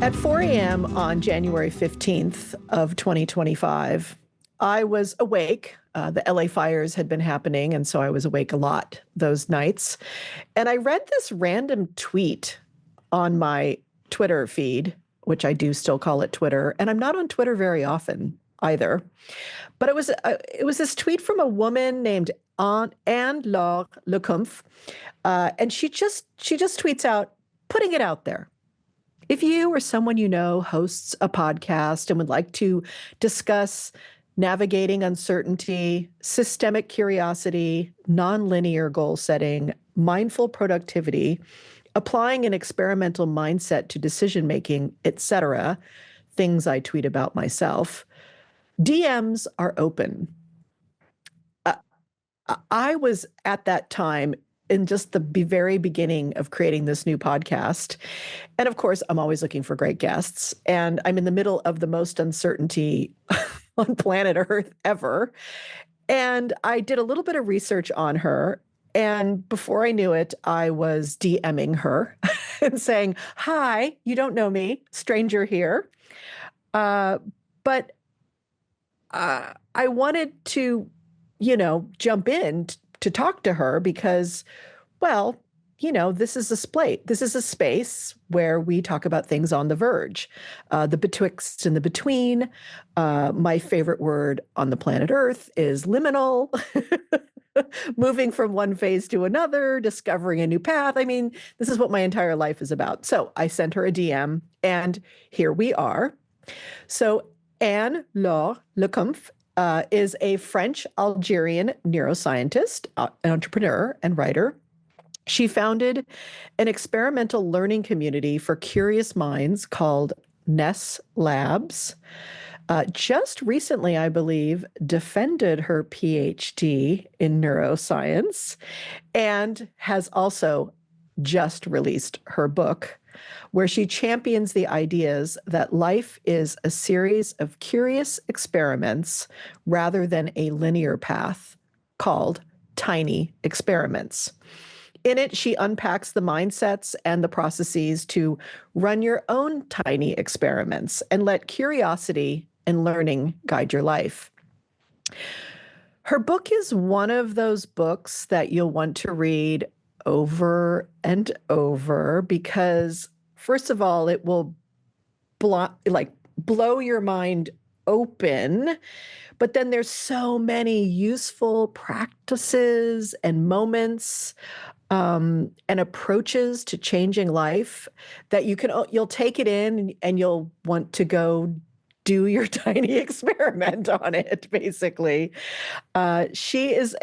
At 4 a.m. on January 15th of 2025, I was awake. The LA fires had been happening, and so I was awake a lot those nights. And I read this random tweet on my Twitter feed, which I do still call it Twitter, and I'm not on Twitter very often either. But it was this tweet from a woman named Anne-Laure LeCunff, and she just tweets out, putting it out there. If you or someone you know hosts a podcast and would like to discuss navigating uncertainty, systemic curiosity, nonlinear goal setting, mindful productivity, applying an experimental mindset to decision making, etc., things I tweet about myself, DMs are open. I was at that time in just the very beginning of creating this new podcast. And of course, I'm always looking for great guests. And I'm in the middle of the most uncertainty on planet Earth ever. And I did a little bit of research on her. And before I knew it, I was DMing her and saying, hi, you don't know me, stranger here. But I wanted to, jump in to talk to her because, well, this is a space where we talk about things on the verge, the betwixt and the between. My favorite word on the planet Earth is liminal, moving from one phase to another, discovering a new path. I mean, this is what my entire life is about. So I sent her a DM, and here we are. So Anne-Laure LeCunff is a French-Algerian neuroscientist, entrepreneur, and writer. She founded an experimental learning community for curious minds called Ness Labs. Just recently, I believe, defended her PhD in neuroscience and has also just released her book, where she champions the ideas that life is a series of curious experiments rather than a linear path called tiny experiments. In it, she unpacks the mindsets and the processes to run your own tiny experiments and let curiosity and learning guide your life. Her book is one of those books that you'll want to read over and over because, first of all, it will blow your mind open. But then there's so many useful practices and moments and approaches to changing life that you'll take it in and you'll want to go do your tiny experiment on it, basically. She is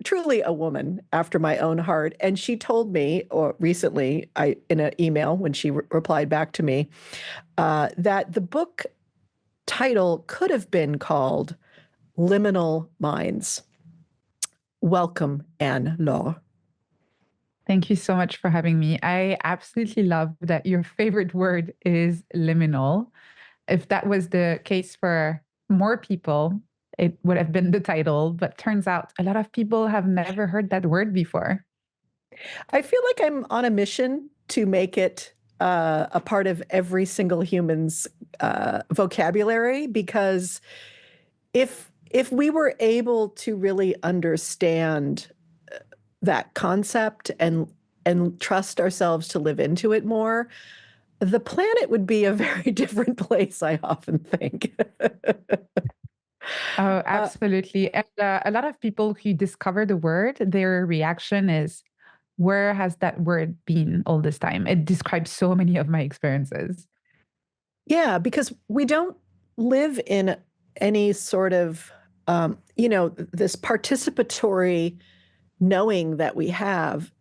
truly a woman after my own heart. And she told me, or recently, in an email when she replied back to me, that the book title could have been called Liminal Minds. Welcome, Anne-Laure. Thank you so much for having me. I absolutely love that your favorite word is liminal. If that was the case for more people, it would have been the title, but turns out a lot of people have never heard that word before. I feel like I'm on a mission to make it a part of every single human's vocabulary, because if we were able to really understand that concept and trust ourselves to live into it more, the planet would be a very different place, I often think. Oh, absolutely. And a lot of people who discover the word, their reaction is, where has that word been all this time? It describes so many of my experiences. Yeah, because we don't live in any sort of, this participatory knowing that we have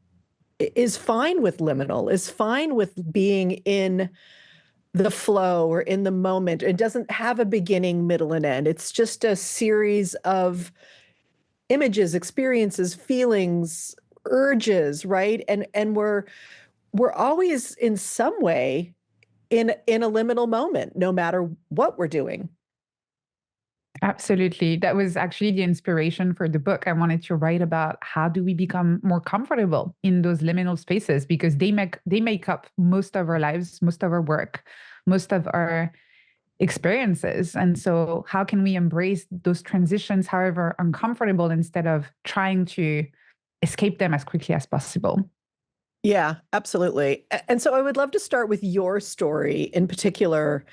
is fine with liminal, is fine with being in the flow or in the moment. It doesn't have a beginning, middle, and end. It's just a series of images, experiences, feelings, urges, right? And we're always in some way in a liminal moment, no matter what we're doing. Absolutely. That was actually the inspiration for the book. I wanted to write about how do we become more comfortable in those liminal spaces, because they make up most of our lives, most of our work, most of our experiences. And so how can we embrace those transitions, however uncomfortable, instead of trying to escape them as quickly as possible? Yeah, absolutely. And so I would love to start with your story in particular.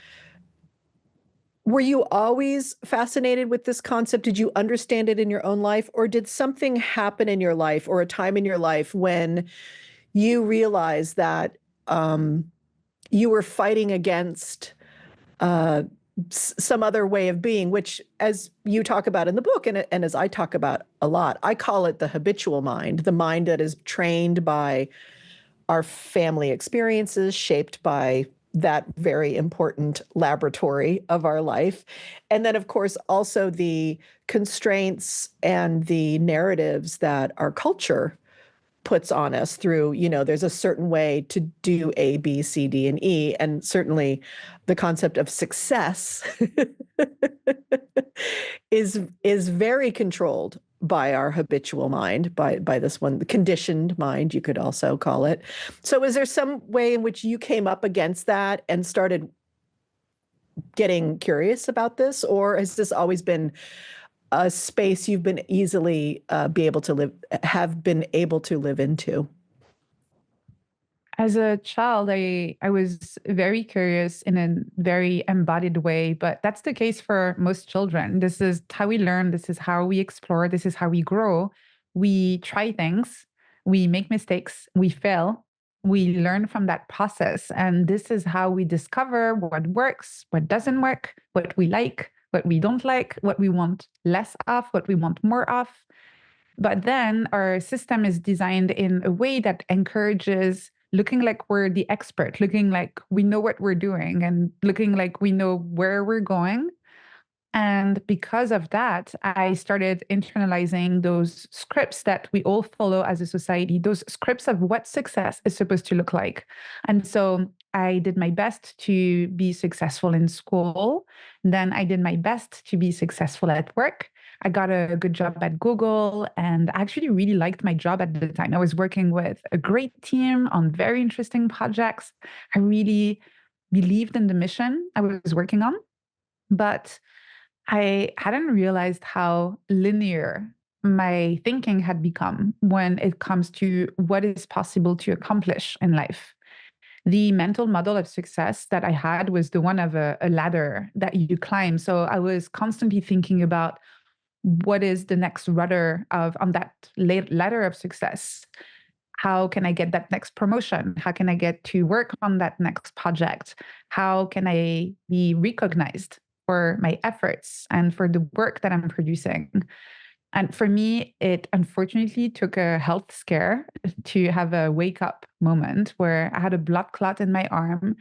Were you always fascinated with this concept? Did you understand it in your own life, or did something happen in your life or a time in your life when you realized that you were fighting against uh, some other way of being, which, as you talk about in the book, and as I talk about a lot, I call it the habitual mind, the mind that is trained by our family experiences, shaped by that very important laboratory of our life. And then, of course, also the constraints and the narratives that our culture puts on us through, there's a certain way to do A, B, C, D, and E. And certainly the concept of success is very controlled by our habitual mind, by this one, the conditioned mind, you could also call it. So is there some way in which you came up against that and started getting curious about this, or has this always been a space you've been easily have been able to live into? As a child, I was very curious in a very embodied way, but that's the case for most children. This is how we learn, this is how we explore, this is how we grow. We try things, we make mistakes, we fail, we learn from that process. And this is how we discover what works, what doesn't work, what we like, what we don't like, what we want less of, what we want more of. But then our system is designed in a way that encourages looking like we're the expert, looking like we know what we're doing, and looking like we know where we're going. And because of that, I started internalizing those scripts that we all follow as a society, those scripts of what success is supposed to look like. And so I did my best to be successful in school. Then I did my best to be successful at work. I got a good job at Google, and I actually really liked my job at the time. I was working with a great team on very interesting projects. I really believed in the mission I was working on. But I hadn't realized how linear my thinking had become when it comes to what is possible to accomplish in life. The mental model of success that I had was the one of a ladder that you climb. So I was constantly thinking about what is the next rudder of on that ladder of success. How can I get that next promotion? How can I get to work on that next project? How can I be recognized for my efforts and for the work that I'm producing? And for me, it unfortunately took a health scare to have a wake up moment where I had a blood clot in my arm.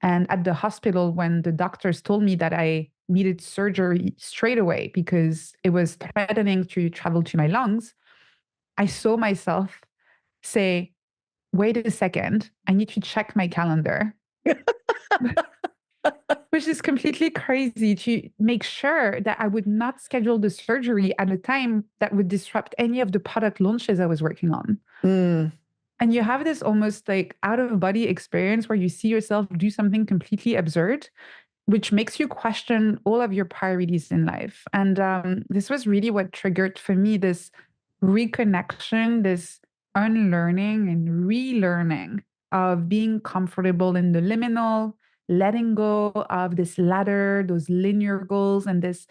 And at the hospital, when the doctors told me that I needed surgery straight away because it was threatening to travel to my lungs, I saw myself say, wait a second, I need to check my calendar, which is completely crazy, to make sure that I would not schedule the surgery at a time that would disrupt any of the product launches I was working on. Mm. And you have this almost like out of body experience where you see yourself do something completely absurd, which makes you question all of your priorities in life. And this was really what triggered for me this reconnection, this unlearning and relearning of being comfortable in the liminal, letting go of this ladder, those linear goals, and this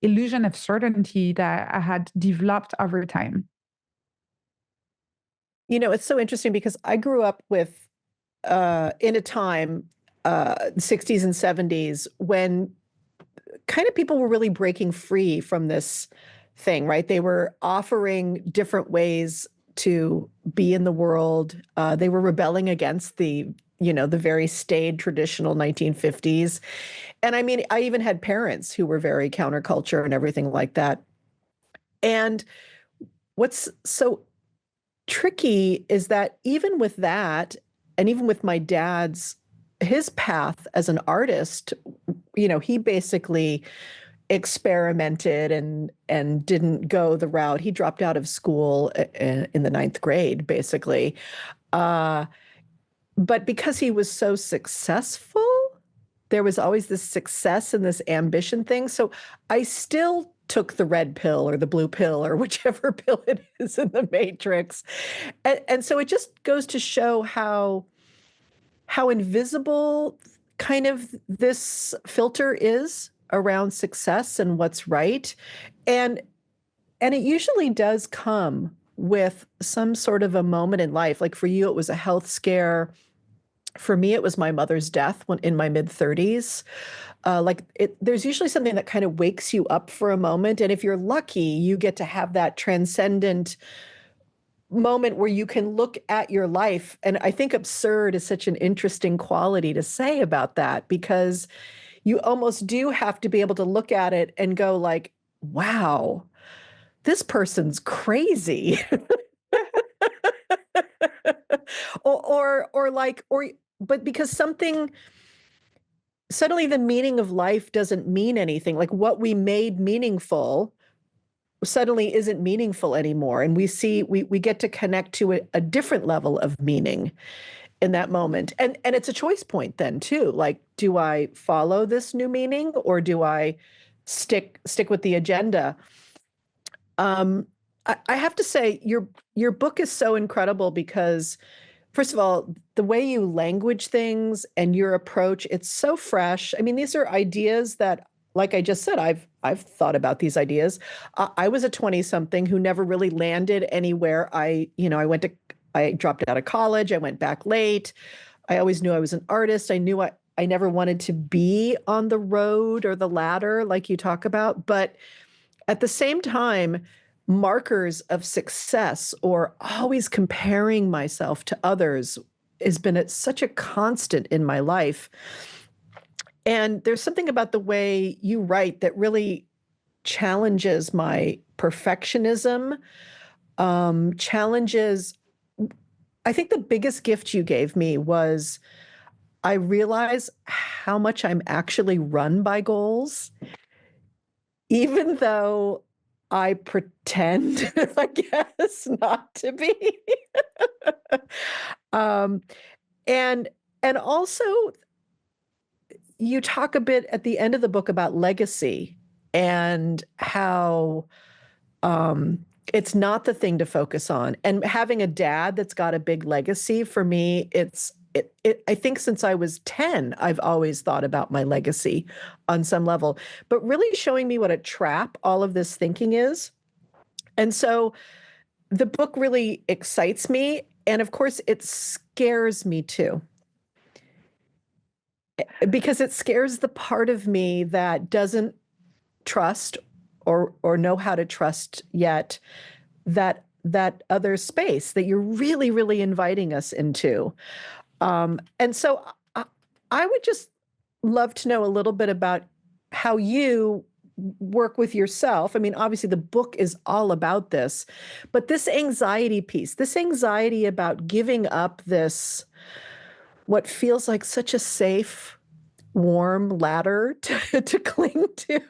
illusion of certainty that I had developed over time. It's so interesting because I grew up with in a time, 60s and 70s, when kind of people were really breaking free from this thing, right? They were offering different ways to be in the world. They were rebelling against the very staid traditional 1950s. And I mean, I even had parents who were very counterculture and everything like that. And what's so tricky is that even with that, and even with my dad's his path as an artist, he basically experimented and didn't go the route. He dropped out of school in the ninth grade, basically. But because he was so successful, there was always this success and this ambition thing. So I still took the red pill or the blue pill or whichever pill it is in the matrix. And so it just goes to show how invisible kind of this filter is around success and what's right. And it usually does come with some sort of a moment in life. Like for you, it was a health scare. For me, it was my mother's death when in my mid 30s. There's usually something that kind of wakes you up for a moment. And if you're lucky, you get to have that transcendent moment where you can look at your life. And I think absurd is such an interesting quality to say about that, because you almost do have to be able to look at it and go like, wow, this person's crazy. But because something suddenly the meaning of life doesn't mean anything. Like what we made meaningful suddenly isn't meaningful anymore. And we get to connect to a different level of meaning in that moment. And it's a choice point then too. Like, do I follow this new meaning or do I stick with the agenda? I have to say your book is so incredible because, first of all, the way you language things and your approach, it's so fresh. I mean, these are ideas that, like I just said, I've thought about these ideas. I was a 20-something who never really landed anywhere. I dropped out of college. I went back late. I always knew I was an artist. I knew I never wanted to be on the road or the ladder like you talk about. But at the same time, markers of success or always comparing myself to others has been such a constant in my life. And there's something about the way you write that really challenges my perfectionism, challenges. I think the biggest gift you gave me was I realize how much I'm actually run by goals, even though I pretend, I guess, not to be. um, and also, you talk a bit at the end of the book about legacy and how it's not the thing to focus on. And having a dad that's got a big legacy, for me, I think since I was 10, I've always thought about my legacy on some level, but really showing me what a trap all of this thinking is. And so the book really excites me. And of course, it scares me too, because it scares the part of me that doesn't trust or know how to trust yet that other space that you're really, really inviting us into. And so I would just love to know a little bit about how you work with yourself. I mean, obviously the book is all about this, but this anxiety piece, this anxiety about giving up this, what feels like such a safe, warm ladder to cling to.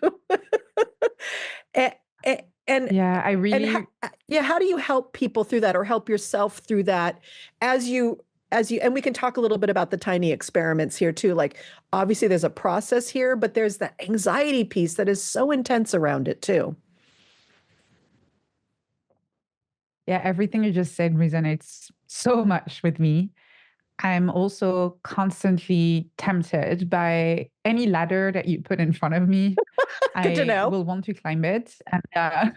and Yeah, I really. how do you help people through that or help yourself through that as you, and we can talk a little bit about the tiny experiments here too. Like, obviously there's a process here, but there's that anxiety piece that is so intense around it too. Yeah, everything you just said resonates so much with me. I'm also constantly tempted by any ladder that you put in front of me. Good to I know. will want to climb it. And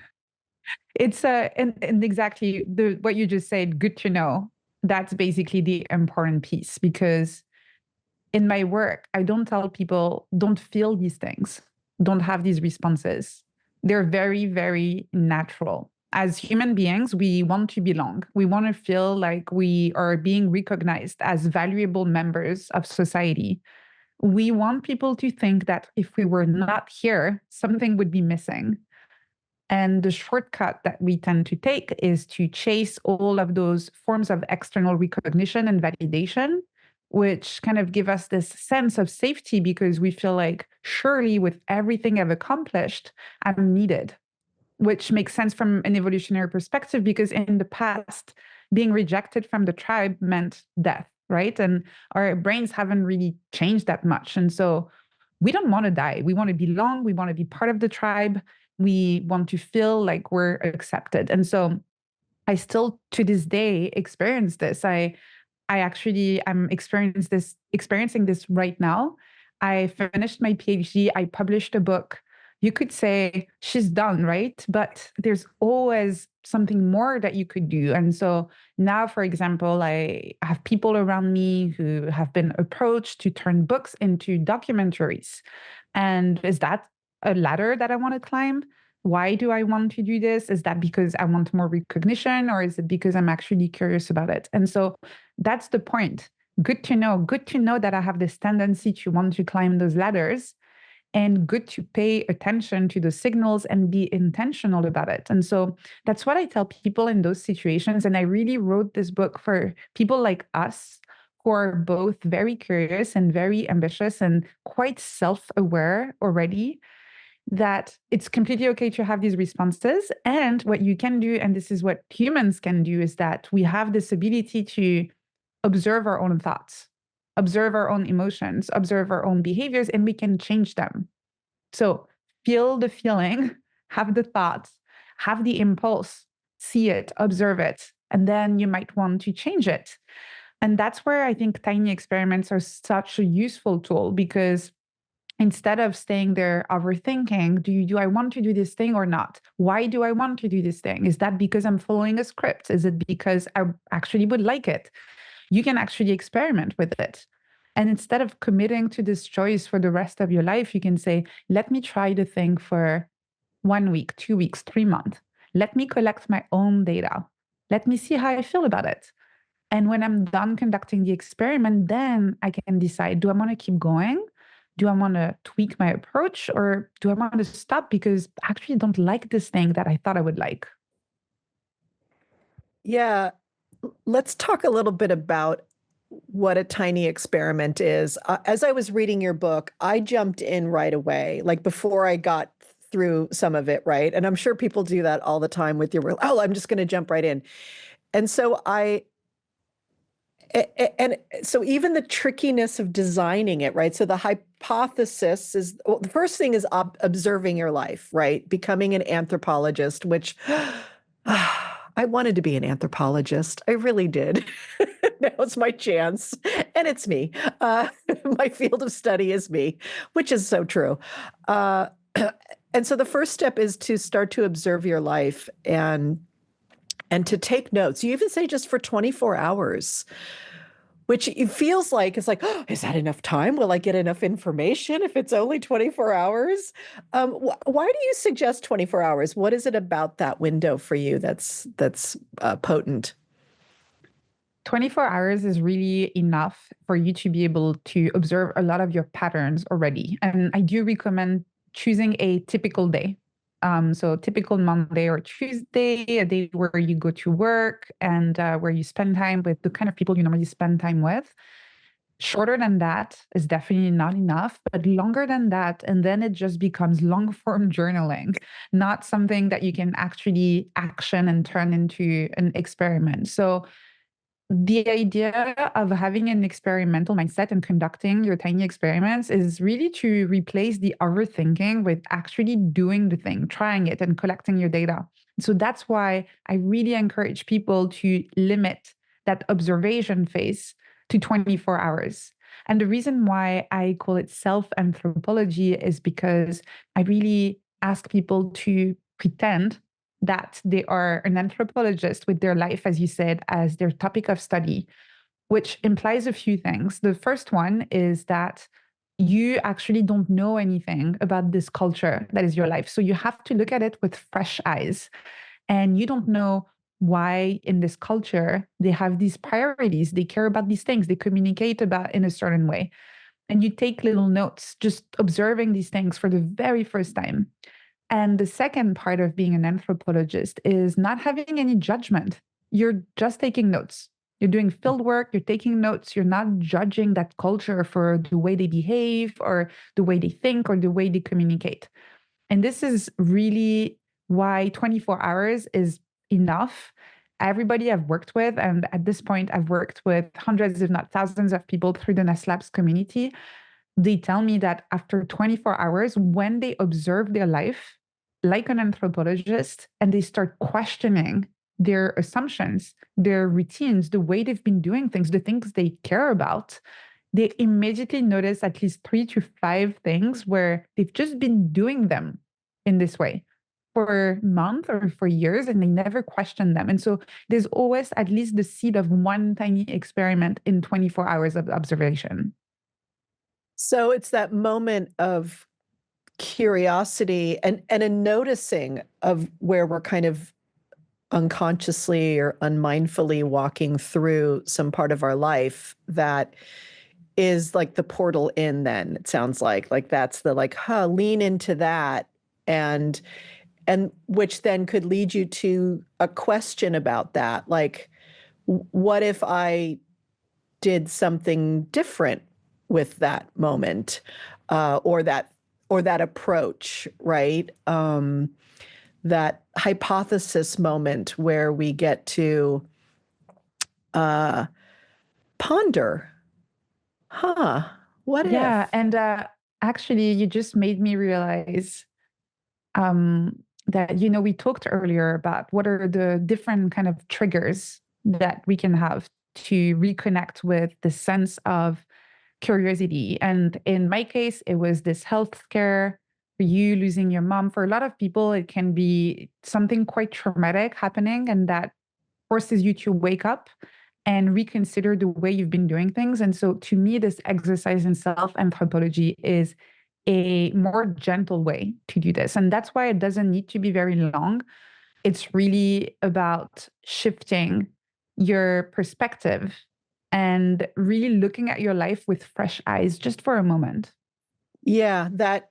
it's and exactly what you just said, good to know. That's basically the important piece, because in my work, I don't tell people, don't feel these things, don't have these responses. They're very, very natural. As human beings, we want to belong. We want to feel like we are being recognized as valuable members of society. We want people to think that if we were not here, something would be missing. And the shortcut that we tend to take is to chase all of those forms of external recognition and validation, which kind of give us this sense of safety because we feel like, surely with everything I've accomplished, I'm needed, which makes sense from an evolutionary perspective because in the past, being rejected from the tribe meant death. right? And our brains haven't really changed that much. And so we don't want to die. We want to belong. We want to be part of the tribe. We want to feel like we're accepted. And so I still to this day experience this. I'm experiencing this right now. I finished my PhD. I published a book. You could say she's done, right? But there's always something more that you could do. And so now, for example, I have people around me who have been approached to turn books into documentaries. And is that a ladder that I want to climb? Why do I want to do this? Is that because I want more recognition, or is it because I'm actually curious about it? And so that's the point. Good to know. Good to know that I have this tendency to want to climb those ladders, and good to pay attention to the signals and be intentional about it. And so that's what I tell people in those situations. And I really wrote this book for people like us who are both very curious and very ambitious and quite self-aware already, that it's completely okay to have these responses. And what you can do, and this is what humans can do, is that we have this ability to observe our own thoughts, observe our own emotions, observe our own behaviors, and we can change them. So feel the feeling, have the thoughts, have the impulse, see it, observe it, and then you might want to change it. And that's where I think tiny experiments are such a useful tool, because instead of staying there overthinking, do I want to do this thing or not? Why do I want to do this thing? Is that because I'm following a script? Is it because I actually would like it? You can actually experiment with it. And instead of committing to this choice for the rest of your life, you can say, let me try the thing for 1 week, 2 weeks, 3 months. Let me collect my own data. Let me see how I feel about it. And when I'm done conducting the experiment, then I can decide, do I want to keep going? Do I want to tweak my approach, or do I want to stop because I actually don't like this thing that I thought I would like? Yeah. Let's talk a little bit about what a tiny experiment is. As I was reading your book, I jumped in right away, like before I got through some of it, right? And I'm sure people do that all the time with your work. Oh, I'm just going to jump right in. And so and so even the trickiness of designing it, right? So the hypothesis is, well, the first thing is observing your life, right? Becoming an anthropologist, which I wanted to be an anthropologist. I really did. Now it's my chance. And it's me. My field of study is me, which is so true. Uh, and so the first step is to start to observe your life and to take notes. You even say just for 24 hours, which it feels like it's like, oh, is that enough time? Will I get enough information if it's only 24 hours? Why do you suggest 24 hours? What is it about that window for you that's potent? 24 hours is really enough for you to be able to observe a lot of your patterns already. And I do recommend choosing a typical day. So typical Monday or Tuesday, a day where you go to work and where you spend time with the kind of people you normally spend time with. Shorter than that is definitely not enough, but longer than that, and then it just becomes long form journaling, not something that you can actually action and turn into an experiment. So the idea of having an experimental mindset and conducting your tiny experiments is really to replace the overthinking with actually doing the thing, trying it, and collecting your data. So that's why I really encourage people to limit that observation phase to 24 hours. And the reason why I call it self anthropology is because I really ask people to pretend that they are an anthropologist with their life, as you said, as their topic of study, which implies a few things. The first one is that you actually don't know anything about this culture that is your life. So you have to look at it with fresh eyes. And you don't know why in this culture they have these priorities, they care about these things, they communicate about in a certain way. And you take little notes, just observing these things for the very first time. And the second part of being an anthropologist is not having any judgment. You're just taking notes. You're doing field work, you're taking notes, you're not judging that culture for the way they behave or the way they think or the way they communicate. And this is really why 24 hours is enough. everybody I've worked with, and at this point, I've worked with hundreds, if not thousands of people through the Ness Labs community. They tell me that after 24 hours, when they observe their life like an anthropologist and they start questioning their assumptions, their routines, the way they've been doing things, the things they care about, they immediately notice at least 3 to 5 things where they've just been doing them in this way for months or for years, and they never question them. And so there's always at least the seed of one tiny experiment in 24 hours of observation. So it's that moment of curiosity and a noticing of where we're kind of unconsciously or unmindfully walking through some part of our life that is like the portal in. Then it sounds like that's the lean into that, and which then could lead you to a question about that, like, what if I did something different with that moment, or that approach, right? That hypothesis moment where we get to ponder, what Yeah. if? And actually, you just made me realize that, we talked earlier about what are the different kind of triggers that we can have to reconnect with the sense of curiosity. And in my case, it was this health scare, for you losing your mom. For a lot of people, it can be something quite traumatic happening, and that forces you to wake up and reconsider the way you've been doing things. And so to me, this exercise in self anthropology is a more gentle way to do this. And that's why it doesn't need to be very long. It's really about shifting your perspective and really looking at your life with fresh eyes just for a moment. Yeah, that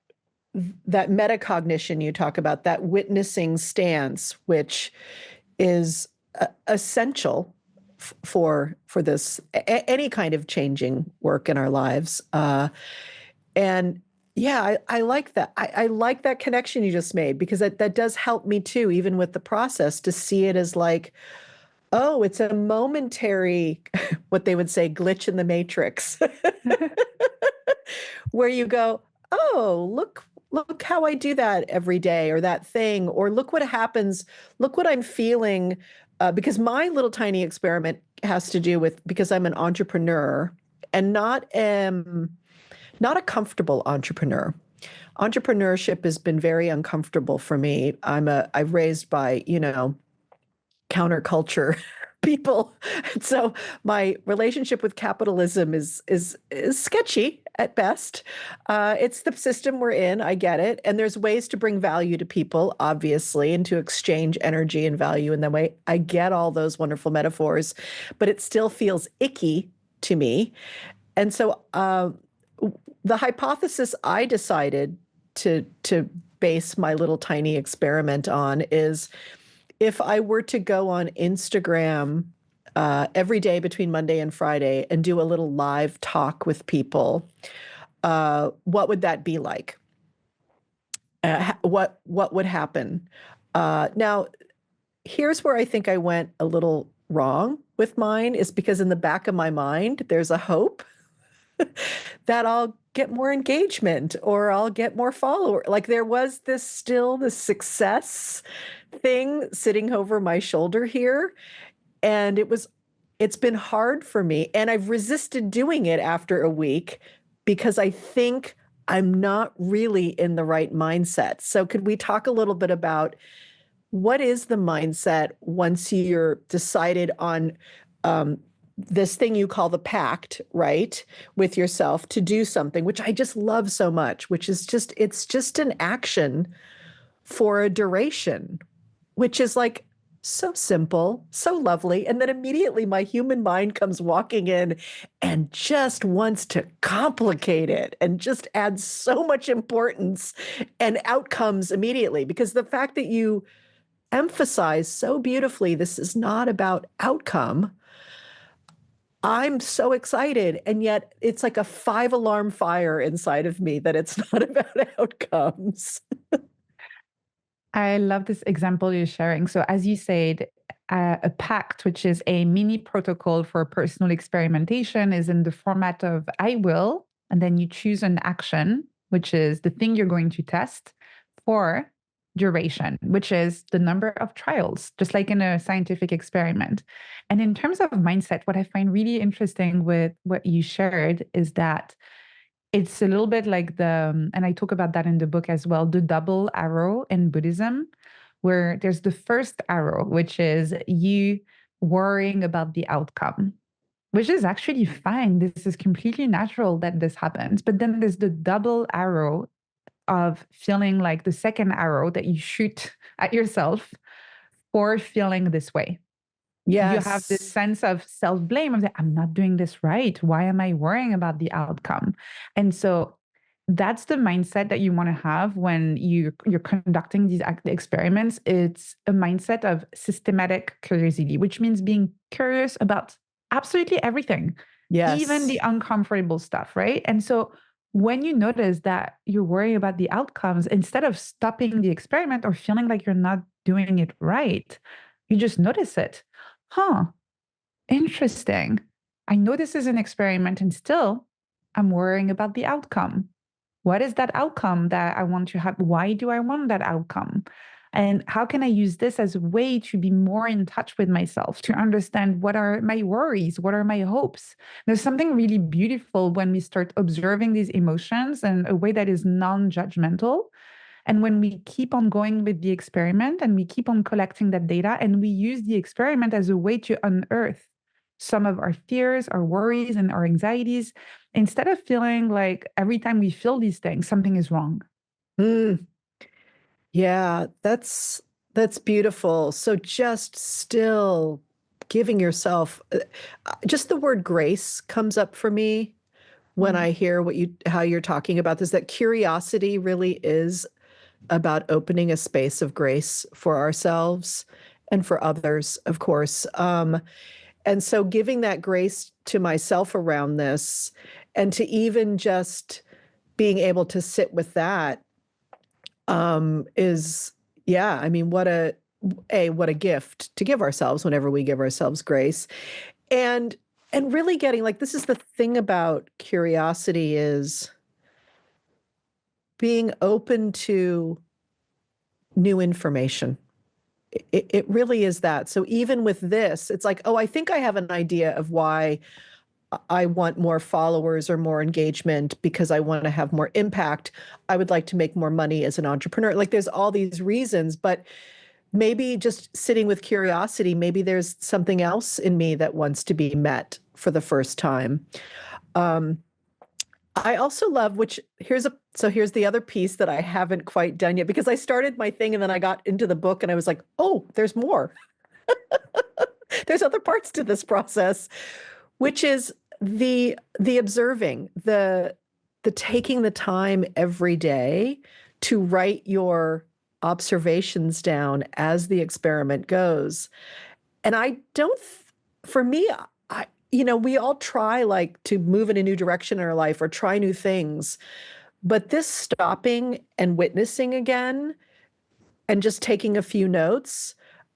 metacognition you talk about, that witnessing stance, which is essential for this any kind of changing work in our lives. And yeah, I like that. I like that connection you just made, because that does help me too, even with the process, to see it as like, oh, it's a momentary, what they would say, glitch in the matrix, where you go, oh, look how I do that every day, or that thing, or look what happens, look what I'm feeling. Because my little tiny experiment has to do with, because I'm an entrepreneur, and not a comfortable entrepreneur. Entrepreneurship has been very uncomfortable for me. I'm raised by, counterculture people. So my relationship with capitalism is sketchy at best. It's the system we're in. I get it. And there's ways to bring value to people, obviously, and to exchange energy and value in that way. I get all those wonderful metaphors, but it still feels icky to me. And so the hypothesis I decided to base my little tiny experiment on is, if I were to go on Instagram every day between Monday and Friday and do a little live talk with people, what would that be like? What would happen? Now, here's where I think I went a little wrong with mine, is because in the back of my mind, there's a hope that I'll get more engagement or I'll get more followers. Like, there was this success thing sitting over my shoulder here. And it's been hard for me. And I've resisted doing it after a week, because I think I'm not really in the right mindset. So could we talk a little bit about what is the mindset once you're decided on this thing you call the pact, right, with yourself to do something, which I just love so much, which is it's just an action for a duration, which is like so simple, so lovely. And then immediately my human mind comes walking in and just wants to complicate it and just add so much importance and outcomes immediately. Because the fact that you emphasize so beautifully, this is not about outcome, I'm so excited. And yet it's like a 5 alarm fire inside of me that it's not about outcomes. I love this example you're sharing. So, as you said, a pact, which is a mini protocol for personal experimentation, is in the format of I will, and then you choose an action, which is the thing you're going to test, for duration, which is the number of trials, just like in a scientific experiment. And in terms of mindset, what I find really interesting with what you shared is that it's a little bit like and I talk about that in the book as well, the double arrow in Buddhism, where there's the first arrow, which is you worrying about the outcome, which is actually fine. This is completely natural that this happens. But then there's the double arrow of feeling like the second arrow that you shoot at yourself for feeling this way. You have this Yes. sense of self-blame of that I'm not doing this right. Why am I worrying about the outcome? And so that's the mindset that you want to have when you're conducting these experiments. It's a mindset of systematic curiosity, which means being curious about absolutely everything, even Yes. the uncomfortable stuff, right? And so when you notice that you're worrying about the outcomes, instead of stopping the experiment or feeling like you're not doing it right, you just notice it. Huh, interesting. I know this is an experiment and still I'm worrying about the outcome. What is that outcome that I want to have? Why do I want that outcome? And how can I use this as a way to be more in touch with myself, to understand what are my worries? What are my hopes? There's something really beautiful when we start observing these emotions in a way that is non judgmental. And when we keep on going with the experiment and we keep on collecting that data and we use the experiment as a way to unearth some of our fears, our worries, and our anxieties, instead of feeling like every time we feel these things, something is wrong. Mm, yeah, that's beautiful. So just still giving yourself just the word grace comes up for me when Mm. I hear how you're talking about this, that curiosity really is about opening a space of grace for ourselves and for others, of course. And so giving that grace to myself around this and to even just being able to sit with that is, yeah, I mean, what a gift to give ourselves whenever we give ourselves grace. And and really getting like this is the thing about curiosity is being open to new information. It really is that. So even with this, it's like, oh, I think I have an idea of why I want more followers or more engagement because I want to have more impact. I would like to make more money as an entrepreneur. Like there's all these reasons, but maybe just sitting with curiosity, maybe there's something else in me that wants to be met for the first time. Um, I also love, here's the other piece that I haven't quite done yet because I started my thing and then I got into the book and I was like, oh, there's more. There's other parts to this process, which is the observing, the taking the time every day to write your observations down as the experiment goes. And I don't, for me, we all try like to move in a new direction in our life or try new things, but this stopping and witnessing again and just taking a few notes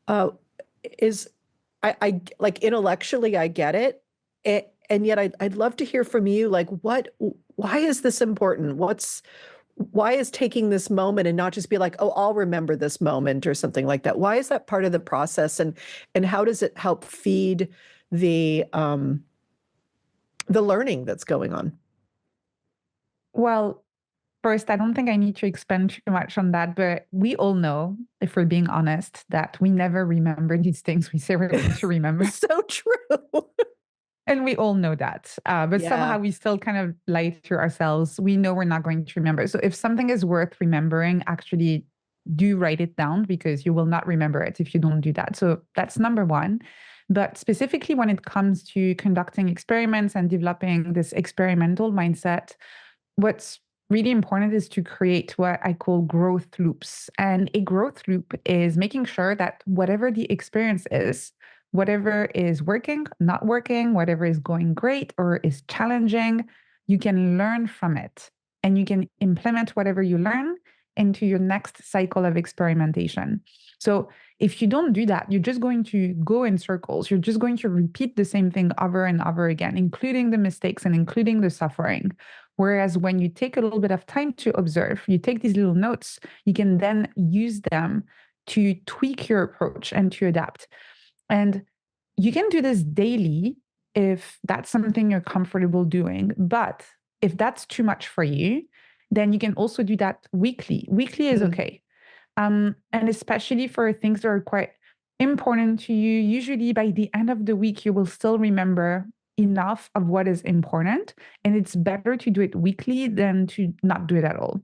uh, is, I like intellectually, I get it. And yet I'd love to hear from you, like, why is this important? Why is taking this moment and not just be like, oh, I'll remember this moment or something like that? Why is that part of the process? And how does it help feed the learning that's going on? Well, first, I don't think I need to expand too much on that, but we all know, if we're being honest, that we never remember these things we say we're going to remember. So true. And we all know that. But Yeah. somehow we still kind of lie to ourselves. We know we're not going to remember. So if something is worth remembering, actually do write it down because you will not remember it if you don't do that. So that's number one. But specifically when it comes to conducting experiments and developing this experimental mindset, what's really important is to create what I call growth loops. And a growth loop is making sure that whatever the experience is, whatever is working, not working, whatever is going great or is challenging, you can learn from it and you can implement whatever you learn into your next cycle of experimentation. So If you don't do that, you're just going to go in circles. You're just going to repeat the same thing over and over again, including the mistakes and including the suffering. Whereas when you take a little bit of time to observe, you take these little notes, you can then use them to tweak your approach and to adapt. And you can do this daily if that's something you're comfortable doing. But if that's too much for you, then you can also do that weekly. Weekly is okay. And especially for things that are quite important to you, usually by the end of the week, you will still remember enough of what is important. And it's better to do it weekly than to not do it at all.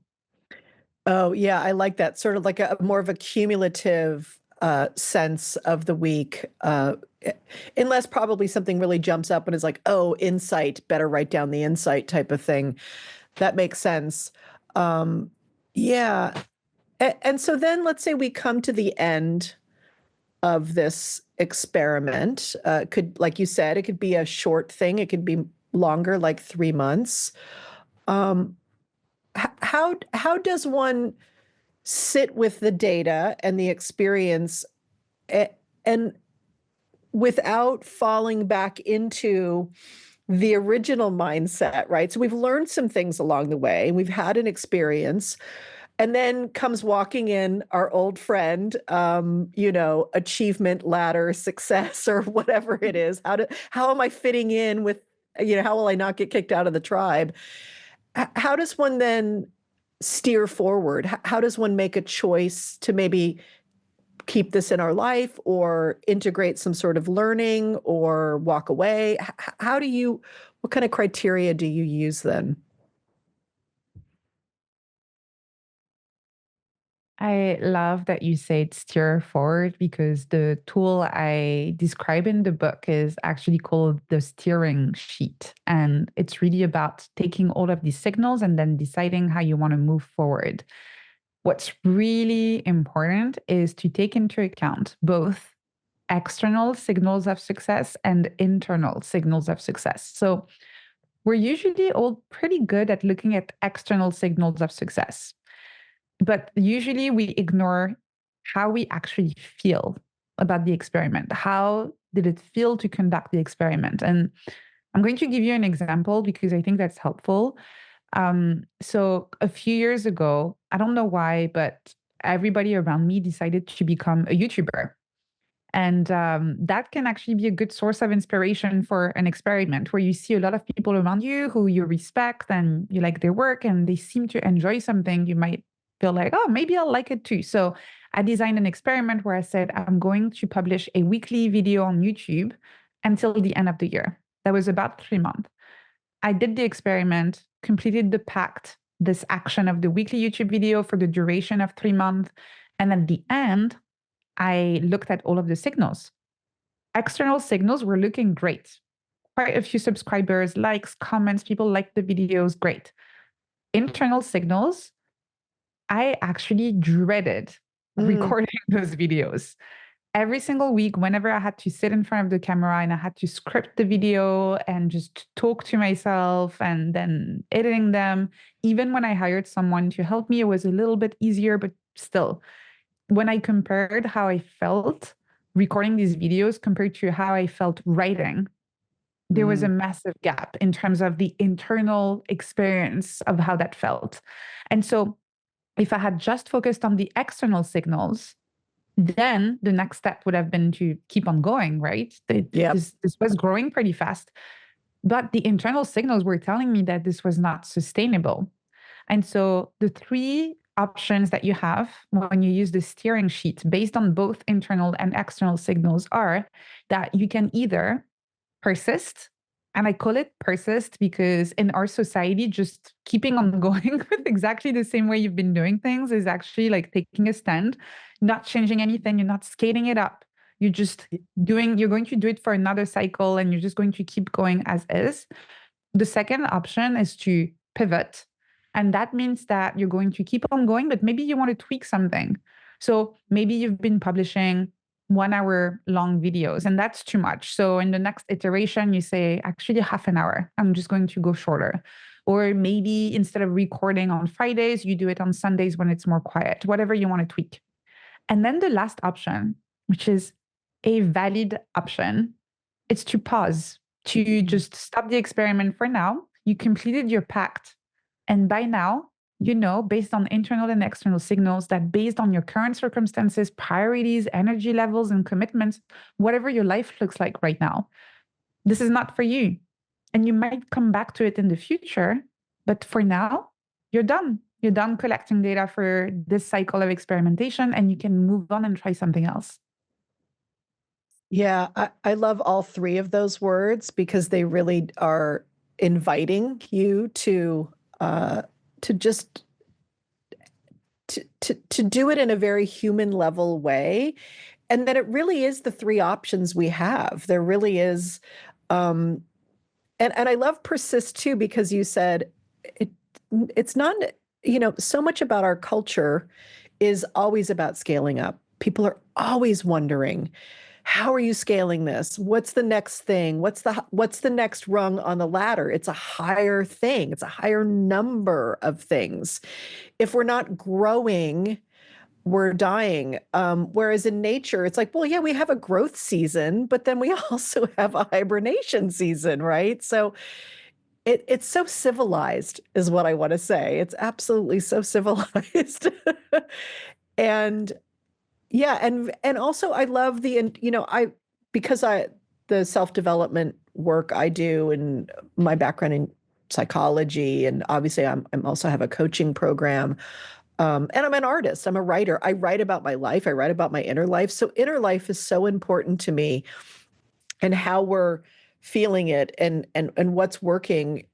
Oh, yeah, I like that. Sort of like a more of a cumulative sense of the week, unless probably something really jumps up and is like, oh, insight, better write down the insight type of thing. That makes sense. Yeah. And so then let's say we come to the end of this experiment. Could, like you said, it could be a short thing. It could be longer, like 3 months. How does one sit with the data and the experience and without falling back into the original mindset, right? So we've learned some things along the way, and we've had an experience, and then comes walking in our old friend, achievement ladder, success, or whatever it is. How am I fitting in with, how will I not get kicked out of the tribe? How does one then steer forward? How does one make a choice to maybe keep this in our life or integrate some sort of learning or walk away? What kind of criteria do you use then? I love that you said steer forward because the tool I describe in the book is actually called the steering sheet. And it's really about taking all of these signals and then deciding how you want to move forward. What's really important is to take into account both external signals of success and internal signals of success. So we're usually all pretty good at looking at external signals of success. But usually we ignore how we actually feel about the experiment. How did it feel to conduct the experiment? And I'm going to give you an example because I think that's helpful. So a few years ago, I don't know why, but everybody around me decided to become a YouTuber. And that can actually be a good source of inspiration for an experiment where you see a lot of people around you who you respect and you like their work and they seem to enjoy something. You might feel like, oh, maybe I'll like it too. So I designed an experiment where I said, I'm going to publish a weekly video on YouTube until the end of the year. That was about 3 months. I did the experiment, completed the pact, this action of the weekly YouTube video for the duration of 3 months. And at the end, I looked at all of the signals. External signals were looking great. Quite a few subscribers, likes, comments, people liked the videos, great. Internal signals, I actually dreaded recording those videos. Every single week, whenever I had to sit in front of the camera and I had to script the video and just talk to myself and then editing them, even when I hired someone to help me, it was a little bit easier, but still, when I compared how I felt recording these videos compared to how I felt writing, there was a massive gap in terms of the internal experience of how that felt. And so if I had just focused on the external signals, then the next step would have been to keep on going, right? This was growing pretty fast. But the internal signals were telling me that this was not sustainable. And so the three options that you have when you use the steering sheet based on both internal and external signals are that you can either persist, and I call it persist because in our society, just keeping on going with exactly the same way you've been doing things is actually like taking a stand, not changing anything. You're not skating it up. You're just you're going to do it for another cycle and you're just going to keep going as is. The second option is to pivot. And that means that you're going to keep on going, but maybe you want to tweak something. So maybe you've been publishing 1 hour long videos, and that's too much. So in the next iteration, you say, actually, half an hour. I'm just going to go shorter. Or maybe instead of recording on Fridays, you do it on Sundays when it's more quiet, whatever you want to tweak. And then the last option which is a valid option. It's to pause, to just stop the experiment for now. You completed your pact. And by now, you know, based on internal and external signals, that based on your current circumstances, priorities, energy levels, and commitments, whatever your life looks like right now, this is not for you. And you might come back to it in the future, but for now, you're done. You're done collecting data for this cycle of experimentation, and you can move on and try something else. Yeah, I love all three of those words because they really are inviting you to just to do it in a very human level way, and that it really is the three options we have. There really is, and I love persist too because you said it it's not, so much about our culture is always about scaling up. People are always wondering, how are you scaling this? What's the next thing? What's the next rung on the ladder? It's a higher thing. It's a higher number of things. If we're not growing, we're dying. Whereas in nature, it's like, well, yeah, we have a growth season, but then we also have a hibernation season, right? So it's so civilized, is what I want to say. It's absolutely so civilized. And yeah, and also I love because the self-development work I do and my background in psychology, and obviously I'm also have a coaching program. And I'm an artist. I'm a writer. I write about my life. I write about my inner life. So inner life is so important to me, and how we're feeling it, and what's working.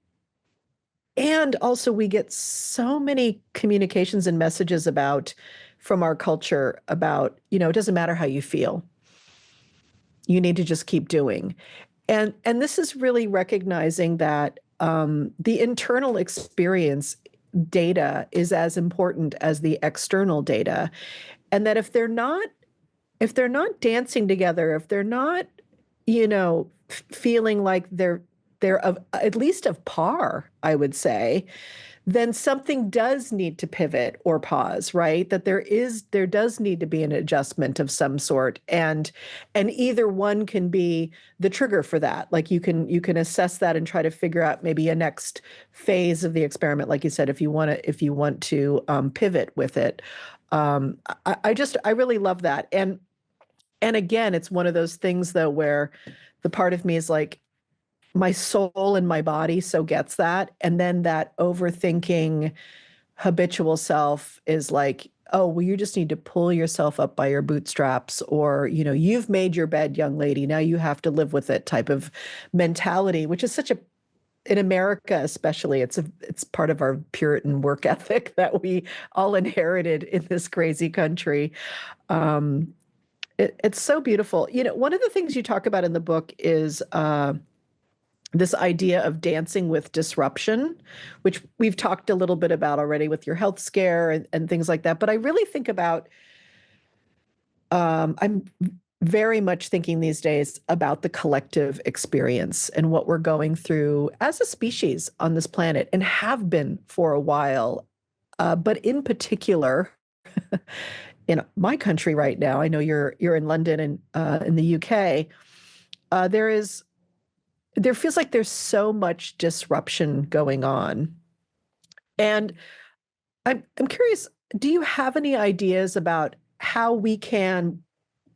And also we get so many communications and messages from our culture about, it doesn't matter how you feel. You need to just keep doing. And this is really recognizing that the internal experience data is as important as the external data. And that if they're not dancing together, if they're not, feeling like they're of at least of par, I would say, then something does need to pivot or pause, right? That there does need to be an adjustment of some sort. And either one can be the trigger for that. Like you can assess that and try to figure out maybe a next phase of the experiment, like you said, if you want to pivot with it. I really love that. And again, it's one of those things though where the part of me is like, my soul and my body so gets that. And then that overthinking habitual self is like, oh, well, you just need to pull yourself up by your bootstraps, or, you've made your bed, young lady. Now you have to live with it type of mentality, which is in America, especially, it's part of our Puritan work ethic that we all inherited in this crazy country. It's so beautiful. One of the things you talk about in the book is, this idea of dancing with disruption, which we've talked a little bit about already with your health scare and things like that. But I really think about, I'm very much thinking these days about the collective experience and what we're going through as a species on this planet, and have been for a while. But in particular, in my country right now, I know you're in London and in the UK, there feels like there's so much disruption going on. And I'm curious, do you have any ideas about how we can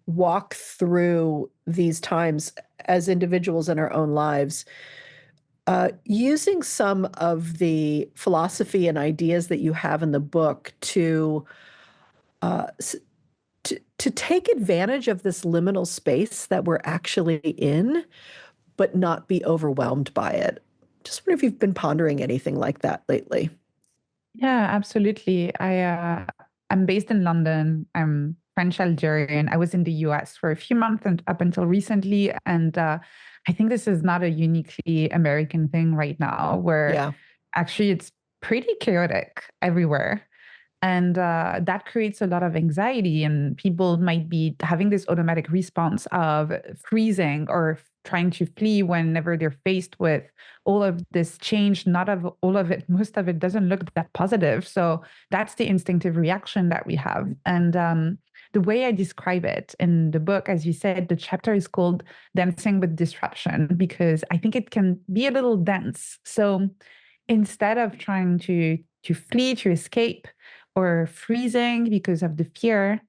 walk through these times as individuals in our own lives, using some of the philosophy and ideas that you have in the book uh, to take advantage of this liminal space that we're actually in, but not be overwhelmed by it? Just wonder if you've been pondering anything like that lately. Yeah, absolutely. I'm based in London. I'm French-Algerian. I was in the US for a few months and up until recently, and I think this is not a uniquely American thing right now, where Yeah. actually it's pretty chaotic everywhere. And that creates a lot of anxiety, and people might be having this automatic response of freezing or trying to flee whenever they're faced with all of this change. Not of all of it, most of it doesn't look that positive. So that's the instinctive reaction that we have. And the way I describe it in the book, as you said, the chapter is called Dancing with Disruption, because I think it can be a little dense. So instead of trying to flee, to escape, or freezing because of the fear,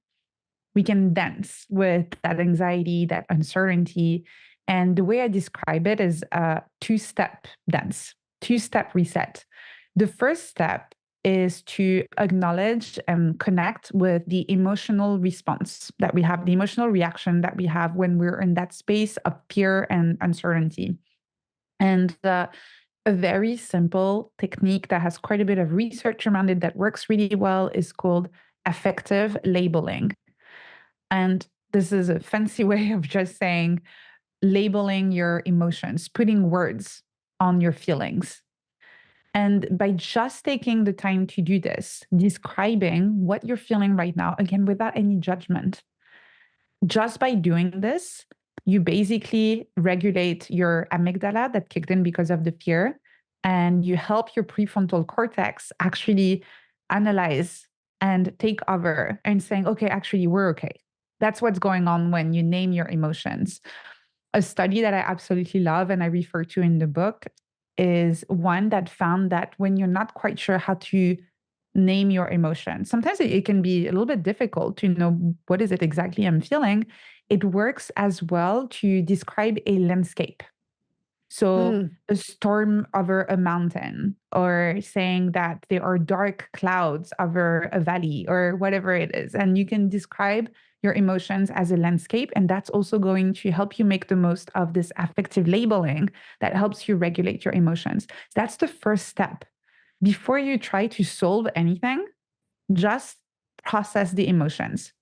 we can dance with that anxiety, that uncertainty. And the way I describe it is a two-step dance, two-step reset. The first step is to acknowledge and connect with the emotional response that we have, the emotional reaction that we have when we're in that space of fear and uncertainty. And a very simple technique that has quite a bit of research around it that works really well is called affective labeling. And this is a fancy way of just saying labeling your emotions, putting words on your feelings. And by just taking the time to do this, describing what you're feeling right now, again, without any judgment, just by doing this, you basically regulate your amygdala that kicked in because of the fear, and you help your prefrontal cortex actually analyze and take over and saying, okay, actually, we're okay. That's what's going on when you name your emotions. A study that I absolutely love and I refer to in the book is one that found that when you're not quite sure how to name your emotions, sometimes it can be a little bit difficult to know what is it exactly I'm feeling. It works as well to describe a landscape. So a storm over a mountain, or saying that there are dark clouds over a valley, or whatever it is. And you can describe your emotions as a landscape. And that's also going to help you make the most of this affective labeling that helps you regulate your emotions. That's the first step. Before you try to solve anything, just process the emotions.